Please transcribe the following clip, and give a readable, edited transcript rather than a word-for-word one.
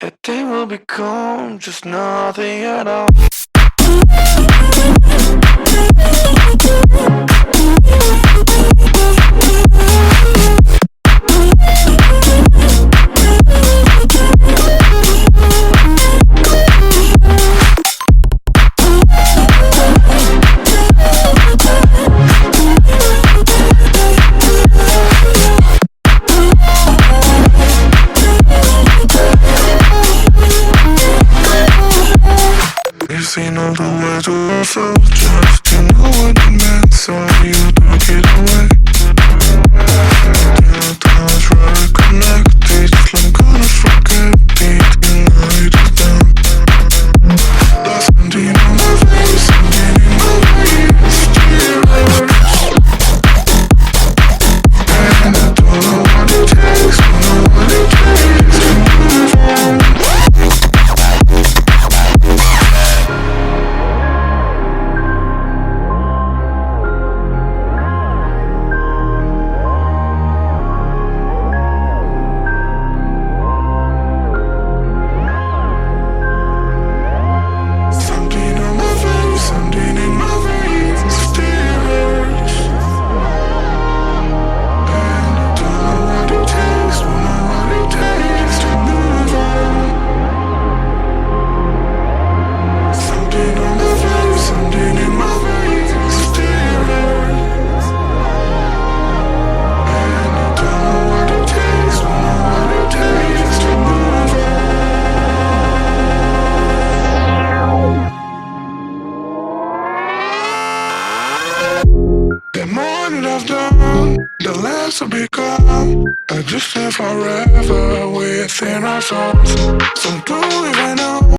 A day will become just nothing at all. You've seen all the way to yourself, just to know what it meant, so you took it away. Till the times reconnected, just like gonna forget it, the night is done. There's something on my face, something in my veins, still hurts. And I don't know what it takes, don't know what it takes to move on. Something on my face, something in my veins, still hurts. And I don't know what it takes, don't know what it takes to move on. Something on my face, something in my veins, still hurts. And I don't know what it takes, don't know what it takes to move on. The more that I've done, the less I become. I just live forever within our souls. So do even know